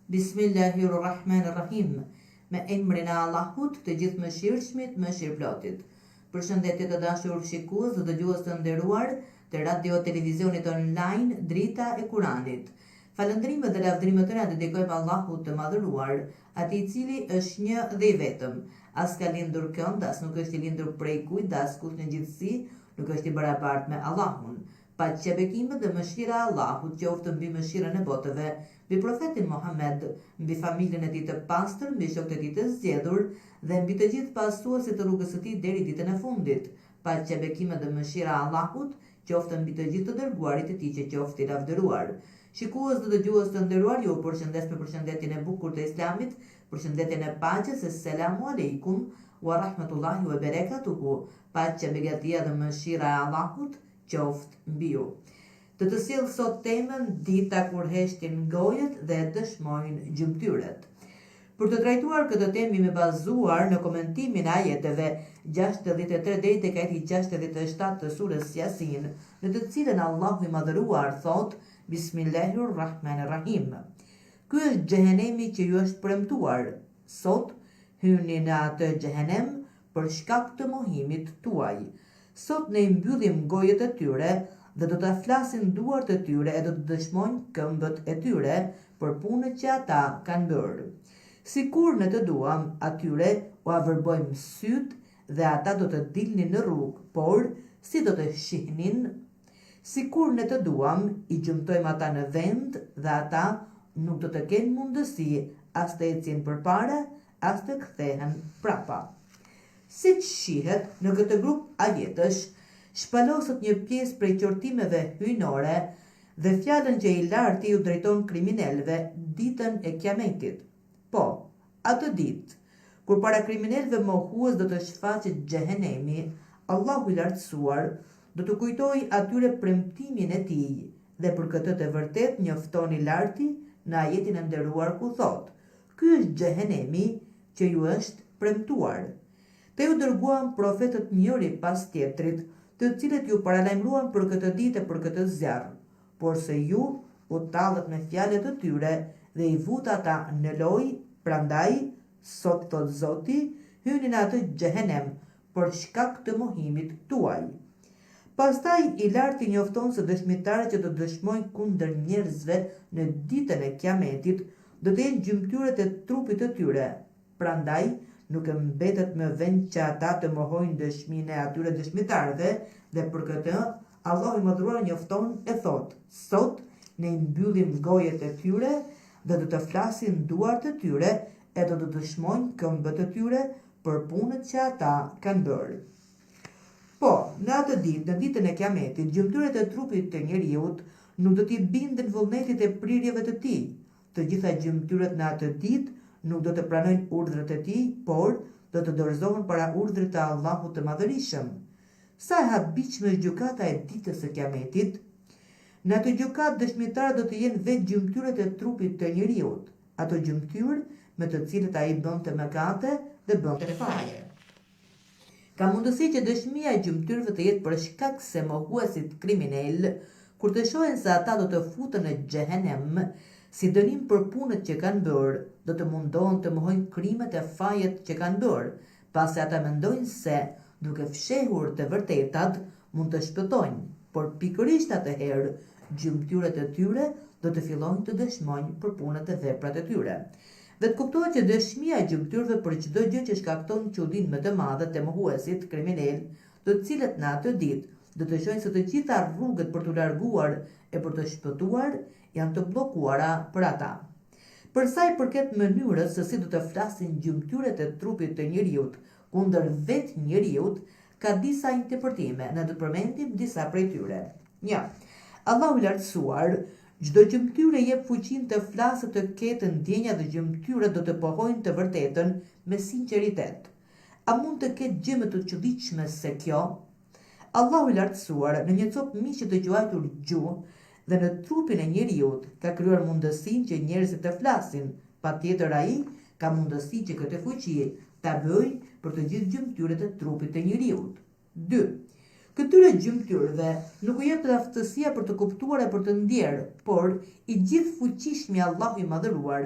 Bismillahirrahmanirrahim. Me emrin e Allahut, të gjithë mëshirshmit, mëshirëplotit. Përshëndetje të dashur shikues dhe dëgjues të nderuar të radio televizionit online Drita e Kuranit. Falëndrimet dhe lavdrimet tona dedikojmë Allahut të madhëruar, atij i cili është një dhe i vetëm. As ka lindur kënd, as nuk është i lindur prej kujt, as kush në gjithësi nuk është i barabartë me Allahun. Paqja, bekimet dhe mëshira e Allahut qoftë mbi mëshirën e botëve, mbi profetin Muhammed, mbi familjen e tij të pastër, mbi shokët e tij të zgjedhur dhe mbi të gjithë pasuesit të rrugës së tij deri ditën e fundit. Paqja, bekimet dhe mëshira e Allahut qoftë mbi të gjithë të dërguarit e tij që qoftë i lavdëruar. Shikues dhe dëgjues të nderuar, ju përshëndes me përshëndetjen e bukur të Islamit, përshëndetjen e paqes, selamu aleikum wa rahmatullahi wa barakatuhu. Paqja, begatia dhe mëshira e Allahut qoftë mbi ju. Të sjell sot temën dita kur heshtin gojët dhe dëshmojnë gjymtyret. Për të trajtuar këtë temë me bazuar në komentimin e ajeteve 63 deri tek ajeti 67 të surës Yasin, në të cilën Allahu i madhëruar thot: Bismillahirrahmanirrahim. Ky është xhehenemi që ju është premtuar. Sot hyni në atë xhehenem për shkak të mohimit tuaj. Sot ne i mbyllim gojët e tyre dhe do të flasin duart e tyre e do të dëshmojnë këmbët e tyre për punët që ata kanë bërë. Sikur ne të duam, atyre u avërbojmë syt dhe ata do të dilnin në rrugë, por si do të shihnin? Sikur ne të duam, i gjymtojmë ata në vend dhe ata nuk do të kenë mundësi as të ecin përpara, as të kthehen prapa. Siç shihet në këtë grup ajetësh, shpaloset një pjesë prej qortimeve hyjnore dhe fjalën që i larti u drejton kriminalëve ditën e Kiametit. Po, atë ditë, kur para kriminalëve mohues do të shfaqet xhehenemi, Allahu i lartësuar do të kujtojë atyre premtimin e tij dhe për këtë të vërtet njofton i larti në ajetin e nderuar ku thot: Ky është xhehenemi që ju është premtuar. Te ju dërguan profetët njëri pas tjetrit, të cilët ju paralajmëruan për këtë ditë e për këtë zjarr, por se ju u tallët me fjalët e tyre dhe i vut ata në lojë, prandaj sot thot Zoti, hyni në atë xhehenem për shkak të mohimit tuaj. Pastaj i larti njofton se dëshmitarët që do dëshmojnë kundër njerëzve në ditën e Kiametit do të jenë gjymtyrët e trupit të tyre. Prandaj nuk e mbetet më vend që ata të mohojnë dëshminë e atyre dëshmitarëve dhe për këtë Allahu i madhëruar njofton e thot: Sot ne i mbyllim gojët e tyre dhe do të flasin duart e tyre e do të dëshmojnë këmbët e tyre për punët që ata kanë bërë. Po, në atë ditë, në ditën e Kiametit, gjymtyrët e trupit të njeriut nuk do t'i binden vullnetit e prirjeve të tij. Të gjitha gjymtyrët në atë ditë nuk do të pranojnë urdhrat e tij, por do të dorëzohen para urdhrit të Allahut të Madhërisëm. Sa e habitshme është gjykata e ditës së Kiametit? Në atë gjykatë dëshmitarët do të jenë vetë gjymtyrët e trupit të njeriut, ato gjymtyrë me të cilët ai bënte mëkate dhe bënte faje. Ka mundësi që dëshmia e gjymtyrëve të jetë për shkak se mohuesit kriminal, kur të shohin se ata do të futen në xhehenem, si dënim për punët që kanë bërë, do të mundohen të mohojnë krimet e fajet që kanë bërë, pasi ata mendojnë se, duke fshehur të vërtetat, mund të shpëtojnë, por pikërisht atëherë, gjymtyrët e tyre do të fillojnë të dëshmojnë për punët e veprat e tyre. Dhe të kuptohet që dëshmia e gjymtyrëve për çdo gjë që shkakton çudinë më të madhe të mohuesit kriminal, të cilët në atë ditë do të shohin se të gjitha rrugët për t'u larguar e për të shpëtuar janë të bllokuara për ata. Për sa i përket mënyrës se si do të flasin gjymtyrët e trupit të njeriut kundër vetë njeriut, ka disa interpretime, ne do të përmendim disa prej tyre. 1. Allahu i lartësuar çdo gjymtyre jep fuqinë të flasë, të ketë ndjenja dhe gjymtyrët do të pohojnë të vërtetën me sinqeritet. A mund të ketë gjë më të çuditshme se kjo? Allahu i lartësuar në një copë miqe të quajtur gjuhë dhe në trupin e njeriut ka krijuar mundësinë që njerëzit të flasin, patjetër ai ka mundësi që këtë fuqi ta bëjë për të gjithë gjymtyrët e trupit të njeriut. 2. Këtyre gjymtyrëve nuk u jep aftësia për të kuptuar e për të ndjerë, por i gjithë fuqishmi Allahu i madhëruar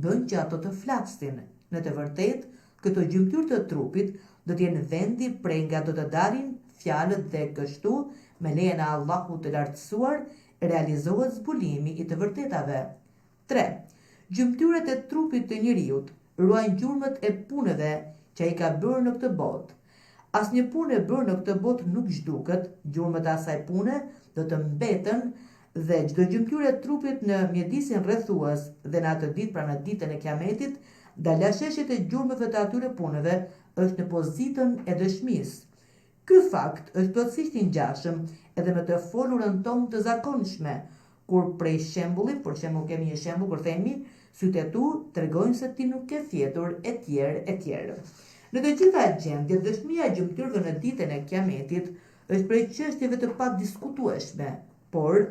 bën që ato të flastin. Në të vërtetë, këto gjymtyrë të trupit do të jenë vendi prej nga do të dalin fjalët dhe kështu, me lejen e Allahut të lartësuar, realizohet zbulimi i të vërtetave. 3. Gjymtyrët e trupit të njeriut ruajnë gjurmët e punëve që ai ka bërë në këtë botë. Asnjë punë e bërë në këtë botë nuk zhduket, gjurmët e asaj pune do të mbeten dhe çdo gjymtyrë e trupit në mjedisin rrethues dhe në atë ditë pra në ditën e Kiametit, dalasheshjet e gjurmëve të atyre punëve është në pozitën e dëshmisë. Ky fakt është plotësisht i ngjashëm edhe me të folurën tonë të zakonshme, kur prej shembullit, për shembull kemi një shembull kur themi sytë e tu tregojnë se ti nuk ke fjetur etj. Në të gjitha gjendjet, dëshmia e gjymtyrëve në ditën e Kiametit është prej çështjeve të padiskutueshme, por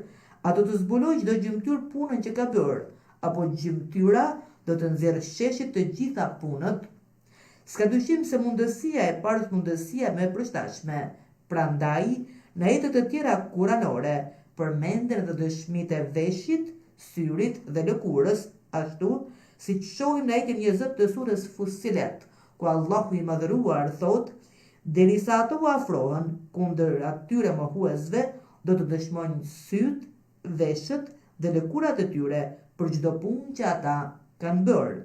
ato të zbulojë çdo gjymtyrë punën që ka bërë, apo gjymtyra do të nxjerrë sheshit të gjitha punët. S'ka dyshim se mundësia e parë është mundësia më e përshtatshme. Prandaj, në ajetet të tjera kuranore përmenden edhe dëshmitë e veshit, syrit dhe lëkurës, ashtu siç shohim në ajetin 20 të surës Fussilet, ku Allahu i madhëruar thot: derisa ato u afrohen kundër atyre mohuesve, do të dëshmojnë syt, veshët dhe lëkurat e tyre për çdo punë që ata kanë bërë.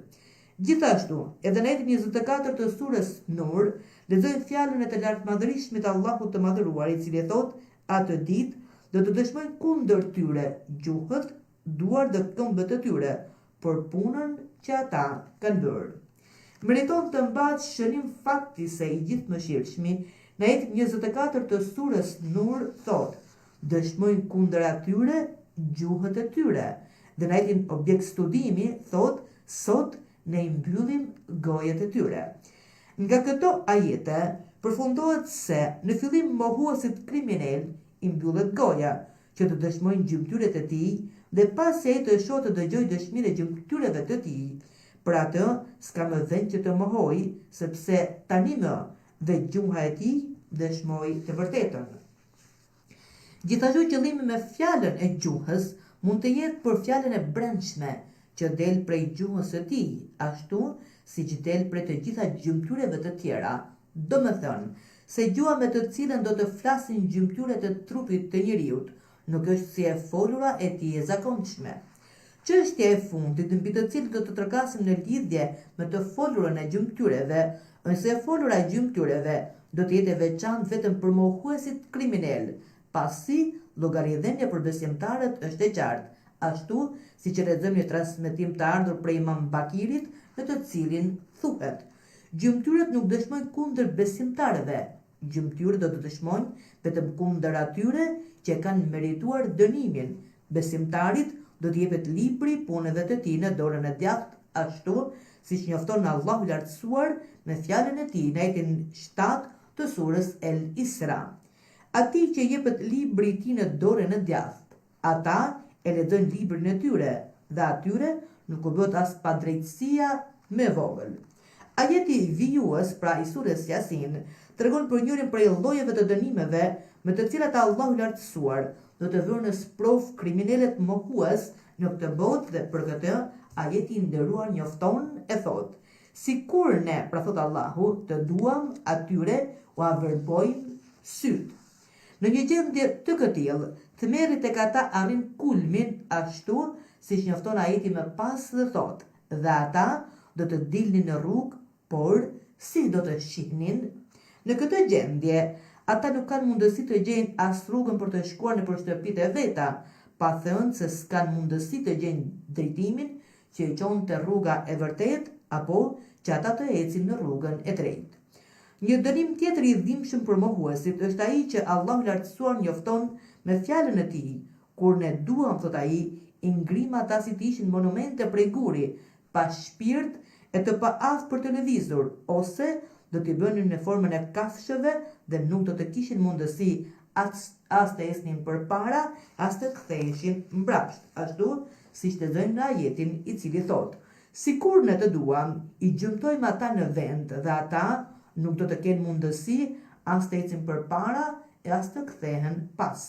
Gjithashtu, edhe në ajetin 24 të surës Nur, lexojmë fjalën e të lartmadhërishtmit Allahut të madhëruar, i cili thot: atë ditë do të dëshmojnë kundër tyre gjuhët, duar dhe këmbët e tyre për punën që ata kanë bërë. Meriton të mbahet shënim fakti se i gjithëmëshirshmi në ajetin 24 të surës Nur thot: dëshmojnë kundër atyre gjuhët e tyre. Dhe në ajetin objekt studimi thot: sot ne i mbyllim gojet e tyre. Nga këto ajete përfundohet se në fillim mohuesit kriminal i mbyllet goja që të dëshmojnë gjymtyrët e tij dhe pasi ai të shohë të dëgjojë dëshminë e gjymtyrëve të tij. Për atë s'ka më vend që të mohoj, sepse tani më dhe gjuha e tij dëshmoi të vërtetën. Gjithashtu qëllimi me fjalën e gjuhës mund të jetë për fjalën e brendshme që del prej gjuhës së tij, ashtu siç del prej të gjitha gjymtyrëve të tjera. Domethënë, se gjuha me të cilën do të flasin gjymtyrët e trupit të njeriut nuk është si e folura e tij e zakonshme. Çështja e fundit mbi të cilën do të trokasim në lidhje me të folurën e gjymtyrëve, është se folura e gjymtyrëve do të jetë e veçantë vetëm për mohuesit kriminal, pasi llogaridhënia për besimtarët është e qartë, ashtu siç e lexojmë në transmetim të ardhur prej Imam Bakirit, në të cilin thuhet: gjymtyrët nuk dëshmojnë kundër besimtarëve, gjymtyrët do të dëshmojnë vetëm kundër atyre që kanë merituar dënimin. Besimtarit do të jepet libri punëve të tij në dorën e djathtë, ashtu siç njofton Allahu i lartësuar me fjalën e tij në ajetin 7 të surës El Isra. Atij që jepet libri i tij në dorën e djathtë, ata e lexojnë librin e tyre dhe atyre nuk u bët as padrejtësia me vogël. Ajeti vijues pra i surës Yasin tregon për njërin prej llojeve të dënimeve me të cilat Allahu i lartësuar do të vërë në sprov kriminalet mohues në këtë botë dhe për këtë ajeti i nderuar njofton e thot: sikur ne, pra thot Allahu, të duam atyre u averbojmë syt. Në një gjendje të këtillë, tmerrit tek ata arrin kulmin ashtu siç njofton ajeti më pas dhe thot: dhe ata do të dilnin në rrugë, por si do të shihnin? Në këtë gjendje, ata nuk kanë mundësi të gjejnë as rrugën për të shkuar nëpër shtëpitë e veta, pa thënë se s'kan mundësi të gjejnë drejtimin që i çonte rruga e vërtetë apo që ata të ecin në rrugën e drejtë. Një dënim tjetër i dhimbshëm për mohuesit është ai që Allahu i lartësuar njofton me fjalën e tij: kur ne duam, thot ai, i ngrim ata si të ishin monumente prej guri, pa shpirt e të paaftë për të lëvizur, ose do t'i bënin në formën e kafshëve dhe nuk do të kishin mundësi as të ecnin përpara, as të ktheheshin mbrapsht, ashtu siç lexojmë në ajetin i cili thot: sikur ne të duam, i gjymtojmë ata në vend dhe ata nuk do të kenë mundësi as të ecin përpara e as të kthehen pas.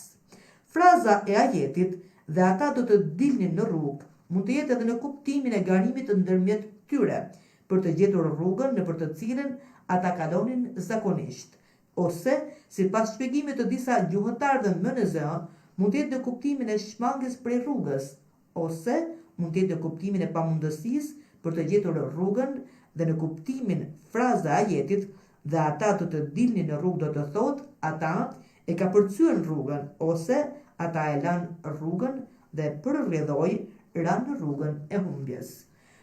Fraza e ajetit "dhe ata do të dilnin në rrugë" mund të jetë edhe në kuptimin e garimit ndërmjet tyre, për të gjetur rrugën nëpër të cilën ata kalonin zakonisht, ose, sipas shpjegimit të disa gjuhëtarëve më në zë, mund të jetë në kuptimin e shmangjes prej rrugës, ose mund të jetë në kuptimin e pamundësisë për të gjetur rrugën, dhe në kuptimin fraza e ajetit "dhe ata do të dilnin në rrugë" do të thotë ata e kapërcyen rrugën, ose ata e lanë rrugën dhe përrrjedhoi ranë rrugën e humbjes.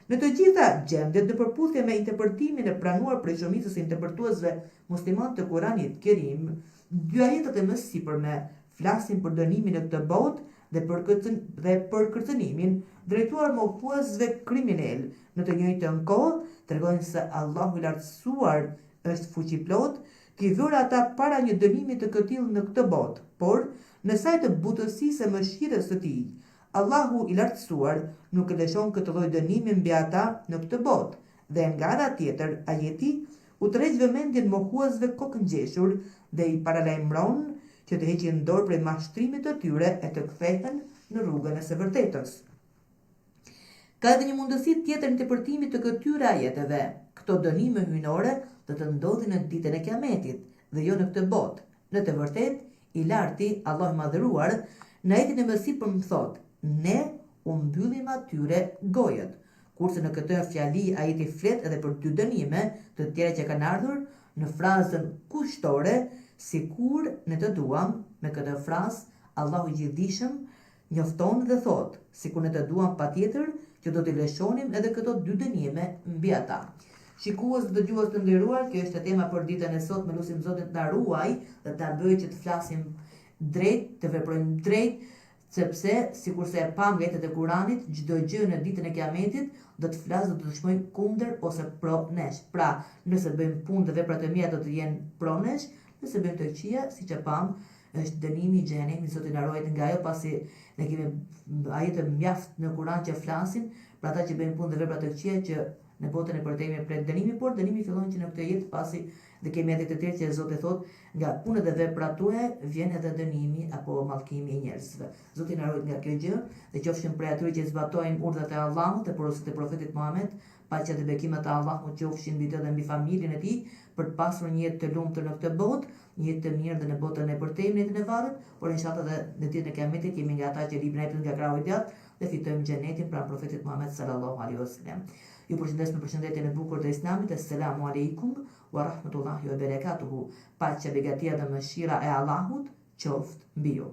Në të gjitha gjendjet, në përputhje me interpretimin e pranuar prej shumicës e interpretuesve musliman të Kuranit Kerim, dy ajetet e mësipërme flasin për dënimin në këtë botë dhe për kërcënimin drejtuar mohuesve kriminal. Në të njëjtën kohë, tregojnë se Allahu i lartësuar është fuqiplot, që i vëra ata para një dënimi të këtillë në këtë botë, por në saj të butësisë e mëshirës së tij, Allahu i lartësuar nuk e lëshon këtë lloj dënimi mbi ata në këtë botë, dhe nga ana tjetër ajeti u tërheq vëmendjen mohuesve kokëngjeshur dhe i paralajmëron që të heqin dorë prej mashtrimit të tyre e të kthehen në rrugën e së vërtetës. Ka edhe një mundësi tjetër interpretimit të këtyre ajeteve. Këto dënime hyjnore do të ndodhin në ditën e Kiametit dhe jo në këtë botë. Në të vërtetë, i larti, Allahu i madhëruar, në ajetin e mësipërm thotë: "Ne u mbyllim atyre gojët", kurse në këtë fjali ajeti flet edhe për dy dënime të tjera që kanë ardhur në frazën kushtore, sikur ne të duam. Me këtë frazë Allahu i gjithdijshëm njofton dhe thotë, sikur ne të duam patjetër që do t'i lëshonim edhe këto dy dënime mbi ata. Shikues dhe dëgjues të nderuar, kjo është tema për ditën e sotme. Lutim Zotin të na ruaj dhe ta bëjë që të flasim drejt, të veprojmë drejt, sepse sikurse e pam nga ajetet e Kuranit, çdo gjë në ditën e Kiametit do të flasë, do të dëshmojë kundër ose pro nesh. Pra, nëse bëjmë punë dhe vepra të mira do të jenë pro nesh, nëse bëjmë të këqija, siç e pam, është dënimi i xhenemit. Zoti na ruaj nga ajo, pasi ne kemi ajete mjaft në Kuran që flasin për ata që bëjnë punë dhe vepra të këqija që në botën e përtejme pret dënimi, por dënimi fillon që në këtë jetë, pasi dhe kemi edhe të tjerë që Zoti thotë, nga punët dhe veprat tuaja vjen edhe dënimi apo mallkimi i njerëzve. Zoti na ruaj nga kjo gjë dhe qofshim prej atyre që zbatojnë urdhat e Allahut dhe porositë e profetit Muhammed, paqja dhe bekimet e Allahut qofshin mbi të dhe mbi familjen e tij, për të pasur një jetë të lumtur në këtë botë, një jetë të mirë dhe në botën e përtejme, në jetën e varrit, por inshallah dhe në ditën e Kiametit jemi nga ata që libren nga krahu i djathtë dhe fitojmë xhenetin pranë profetit Muhammed sallallahu alaihi wasallam. Ju përshëndes me përshëndetjen e bukur të Islamit. Assalamu alaikum wa rahmatullahi wa barakatuhu. Paqja, begatia dhe mëshira e Allahut qoftë mbi ju.